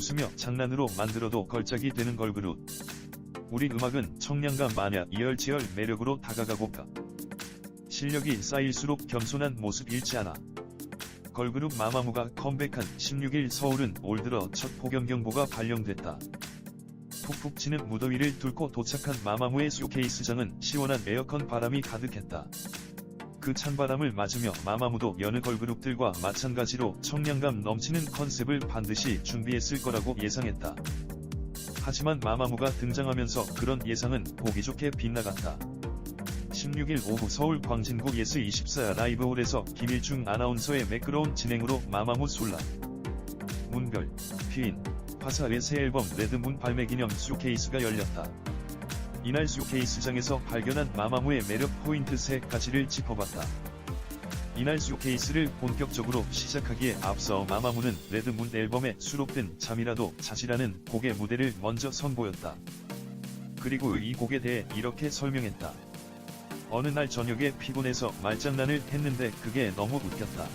웃으며 장난으로 만들어도 걸작이 되는 걸그룹. 우리 음악은 청량감 마냥 이열치열 매력으로 다가가고파. 실력이 쌓일수록 겸손한 모습 잃지 않아. 걸그룹 마마무가 컴백한 16일 서울은 올 들어 첫 폭염경보가 발령됐다. 푹푹 치는 무더위를 뚫고 도착한 마마무의 쇼케이스장은 시원한 에어컨 바람이 가득했다. 그 찬바람을 맞으며 마마무도 여느 걸그룹들과 마찬가지로 청량감 넘치는 컨셉을 반드시 준비했을 거라고 예상했다. 하지만 마마무가 등장하면서 그런 예상은 보기 좋게 빗나갔다. 16일 오후 서울 광진구 예스24 라이브홀에서 김일중 아나운서의 매끄러운 진행으로 마마무 솔라, 문별, 휘인, 화사의 새 앨범 레드문 발매 기념 쇼케이스가 열렸다. 이날 쇼케이스장에서 발견한 마마무의 매력 포인트 3가지를 짚어봤다. 이날 쇼케이스를 본격적으로 시작하기에 앞서 마마무는 레드문 앨범에 수록된 잠이라도 자지라는 곡의 무대를 먼저 선보였다. 그리고 이 곡에 대해 이렇게 설명했다. 어느 날 저녁에 피곤해서 말장난을 했는데 그게 너무 웃겼다.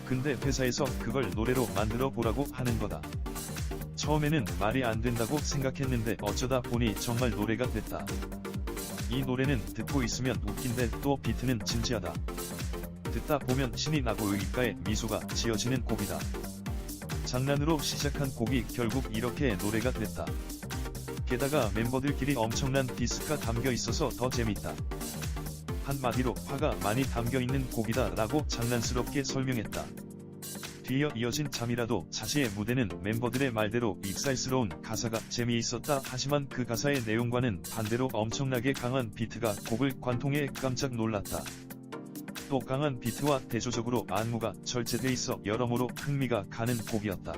근데 회사에서 그걸 노래로 만들어 보라고 하는 거다. 처음에는 말이 안 된다고 생각했는데 어쩌다 보니 정말 노래가 됐다. 이 노래는 듣고 있으면 웃긴데 또 비트는 진지하다. 듣다 보면 신이 나고 입가에 미소가 지어지는 곡이다. 장난으로 시작한 곡이 결국 이렇게 노래가 됐다. 게다가 멤버들끼리 엄청난 디스가 담겨 있어서 더 재밌다. 한마디로 화가 많이 담겨있는 곡이다 라고 장난스럽게 설명했다. 뒤이어 이어진 잠이라도 자시의 무대는 멤버들의 말대로 익살스러운 가사가 재미있었다. 하지만 그 가사의 내용과는 반대로 엄청나게 강한 비트가 곡을 관통해 깜짝 놀랐다. 또 강한 비트와 대조적으로 안무가 절제돼 있어 여러모로 흥미가 가는 곡이었다.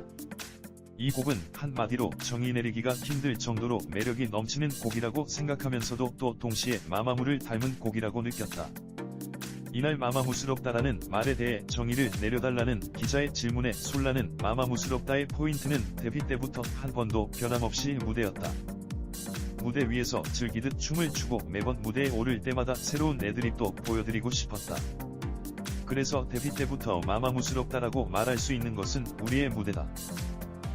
이 곡은 한마디로 정의 내리기가 힘들 정도로 매력이 넘치는 곡이라고 생각하면서도 또 동시에 마마무를 닮은 곡이라고 느꼈다. 이날 마마무스럽다라는 말에 대해 정의를 내려달라는 기자의 질문에 솔라는 마마무스럽다의 포인트는 데뷔 때부터 한 번도 변함없이 무대였다. 무대 위에서 즐기듯 춤을 추고 매번 무대에 오를 때마다 새로운 애드립도 보여드리고 싶었다. 그래서 데뷔 때부터 마마무스럽다라고 말할 수 있는 것은 우리의 무대다.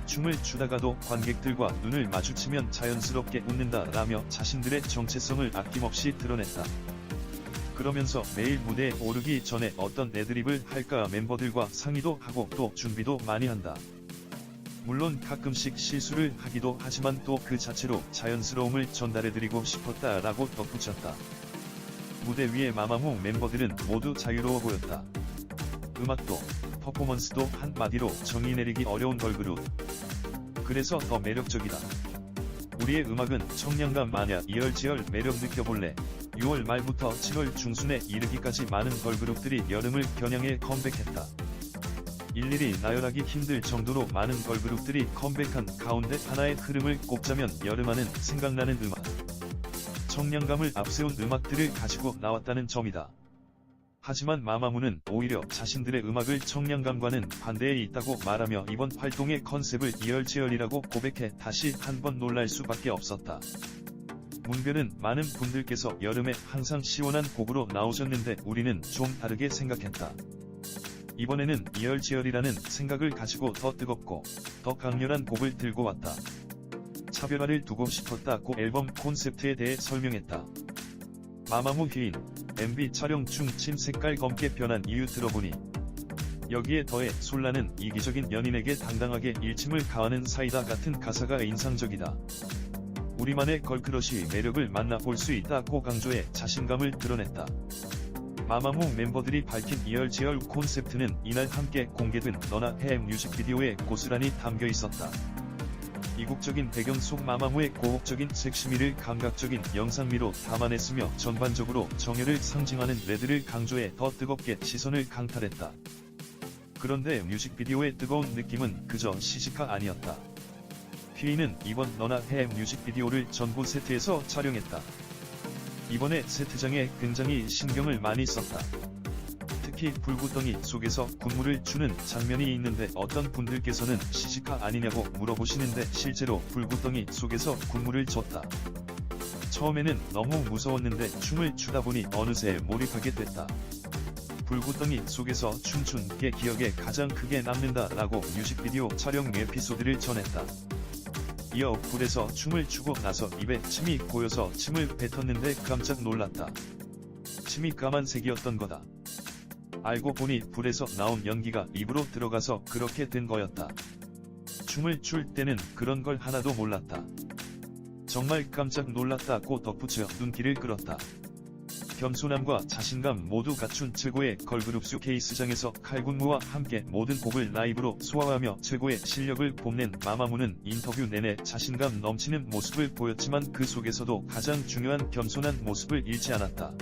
춤을 추다가도 관객들과 눈을 마주치면 자연스럽게 웃는다라며 자신들의 정체성을 아낌없이 드러냈다. 그러면서 매일 무대에 오르기 전에 어떤 애드립을 할까 멤버들과 상의도 하고 또 준비도 많이 한다. 물론 가끔씩 실수를 하기도 하지만 또 그 자체로 자연스러움을 전달해드리고 싶었다라고 덧붙였다. 무대 위의 마마무 멤버들은 모두 자유로워 보였다. 음악도 퍼포먼스도 한마디로 정의 내리기 어려운 걸그룹. 그래서 더 매력적이다. 우리의 음악은 청량감 마냥 이열치열 매력 느껴볼래. 6월 말부터 7월 중순에 이르기까지 많은 걸그룹들이 여름을 겨냥해 컴백했다. 일일이 나열하기 힘들 정도로 많은 걸그룹들이 컴백한 가운데 하나의 흐름을 꼽자면 여름하는 생각나는 음악. 청량감을 앞세운 음악들을 가지고 나왔다는 점이다. 하지만 마마무는 오히려 자신들의 음악을 청량감과는 반대에 있다고 말하며 이번 활동의 컨셉을 이열치열이라고 고백해 다시 한번 놀랄 수밖에 없었다. 문별은 많은 분들께서 여름에 항상 시원한 곡으로 나오셨는데 우리는 좀 다르게 생각했다. 이번에는 이열치열이라는 생각을 가지고 더 뜨겁고 더 강렬한 곡을 들고 왔다. 차별화를 두고 싶었다고 앨범 콘셉트에 대해 설명했다. 마마무 휘인, MV 촬영 중 침 색깔 검게 변한 이유 들어보니 여기에 더해 솔라는 이기적인 연인에게 당당하게 일침을 가하는 사이다 같은 가사가 인상적이다. 우리만의 걸크러쉬 매력을 만나볼 수 있다고 강조해 자신감을 드러냈다. 마마무 멤버들이 밝힌 이열치열 콘셉트는 이날 함께 공개된 너나 해 뮤직비디오에 고스란히 담겨 있었다. 이국적인 배경 속 마마무의 고혹적인 섹시미를 감각적인 영상미로 담아냈으며 전반적으로 정열을 상징하는 레드를 강조해 더 뜨겁게 시선을 강탈했다. 그런데 뮤직비디오의 뜨거운 느낌은 그저 시식화 아니었다. 휘인은 이번 너나 해 뮤직비디오를 전부 세트에서 촬영했다. 이번에 세트장에 굉장히 신경을 많이 썼다. 특히 불구덩이 속에서 군무를 추는 장면이 있는데 어떤 분들께서는 시식화 아니냐고 물어보시는데 실제로 불구덩이 속에서 군무를 줬다. 처음에는 너무 무서웠는데 춤을 추다 보니 어느새 몰입하게 됐다. 불구덩이 속에서 춤춘 게 기억에 가장 크게 남는다라고 뮤직비디오 촬영 에피소드를 전했다. 이어 불에서 춤을 추고 나서 입에 침이 고여서 침을 뱉었는데 깜짝 놀랐다. 침이 까만색이었던 거다. 알고 보니 불에서 나온 연기가 입으로 들어가서 그렇게 된 거였다. 춤을 출 때는 그런 걸 하나도 몰랐다. 정말 깜짝 놀랐다고 덧붙여 눈길을 끌었다. 겸손함과 자신감 모두 갖춘 최고의 걸그룹 쇼케이스장에서 칼군무와 함께 모든 곡을 라이브로 소화하며 최고의 실력을 뽐낸 마마무는 인터뷰 내내 자신감 넘치는 모습을 보였지만 그 속에서도 가장 중요한 겸손한 모습을 잃지 않았다.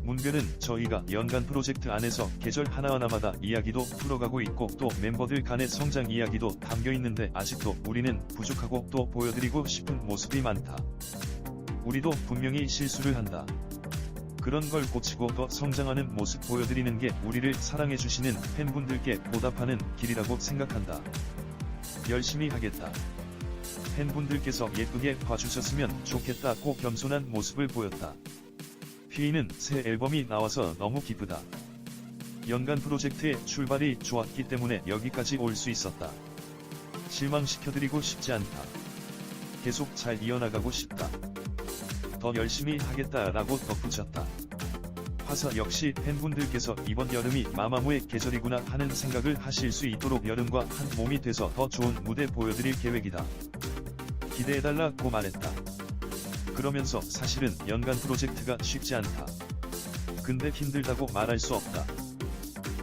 문별은 저희가 연간 프로젝트 안에서 계절 하나하나마다 이야기도 풀어가고 있고 또 멤버들 간의 성장 이야기도 담겨있는데 아직도 우리는 부족하고 또 보여드리고 싶은 모습이 많다. 우리도 분명히 실수를 한다. 그런 걸 고치고 더 성장하는 모습 보여드리는 게 우리를 사랑해주시는 팬분들께 보답하는 길이라고 생각한다. 열심히 하겠다. 팬분들께서 예쁘게 봐주셨으면 좋겠다고 겸손한 모습을 보였다. 휘인은 새 앨범이 나와서 너무 기쁘다. 연간 프로젝트의 출발이 좋았기 때문에 여기까지 올 수 있었다. 실망시켜드리고 싶지 않다. 계속 잘 이어나가고 싶다. 더 열심히 하겠다라고 덧붙였다. 화사 역시 팬분들께서 이번 여름이 마마무의 계절이구나 하는 생각을 하실 수 있도록 여름과 한 몸이 돼서 더 좋은 무대 보여드릴 계획이다. 기대해달라고 말했다. 그러면서 사실은 연간 프로젝트가 쉽지 않다. 근데 힘들다고 말할 수 없다.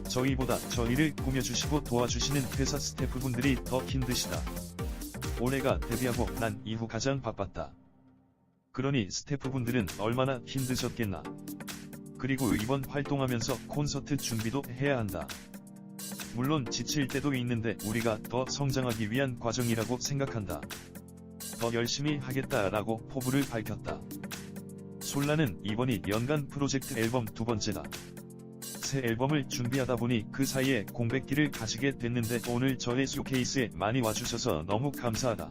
저희보다 저희를 꾸며주시고 도와주시는 회사 스태프분들이 더 힘드시다. 올해가 데뷔하고 난 이후 가장 바빴다. 그러니 스태프분들은 얼마나 힘드셨겠나. 그리고 이번 활동하면서 콘서트 준비도 해야 한다. 물론 지칠 때도 있는데 우리가 더 성장하기 위한 과정이라고 생각한다. 더 열심히 하겠다라고 포부를 밝혔다. 솔라는 이번이 연간 프로젝트 앨범 두 번째다. 새 앨범을 준비하다 보니 그 사이에 공백기를 가지게 됐는데 오늘 저의 쇼케이스에 많이 와주셔서 너무 감사하다.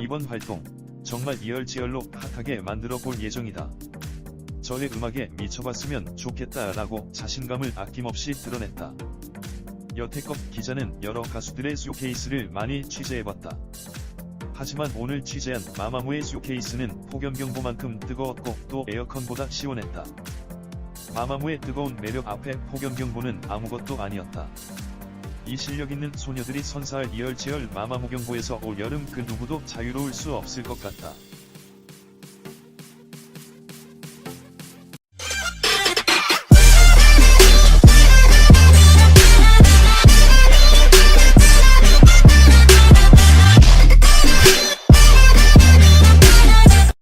이번 활동 정말 이열치열로 핫하게 만들어 볼 예정이다. 저의 음악에 미쳐봤으면 좋겠다라고 자신감을 아낌없이 드러냈다. 여태껏 기자는 여러 가수들의 쇼케이스를 많이 취재해봤다. 하지만 오늘 취재한 마마무의 쇼케이스는 폭염경보만큼 뜨거웠고 또 에어컨보다 시원했다. 마마무의 뜨거운 매력 앞에 폭염경보는 아무것도 아니었다. 이 실력 있는 소녀들이 선사할 이열치열 마마무 경보에서 올 여름 그 누구도 자유로울 수 없을 것 같다.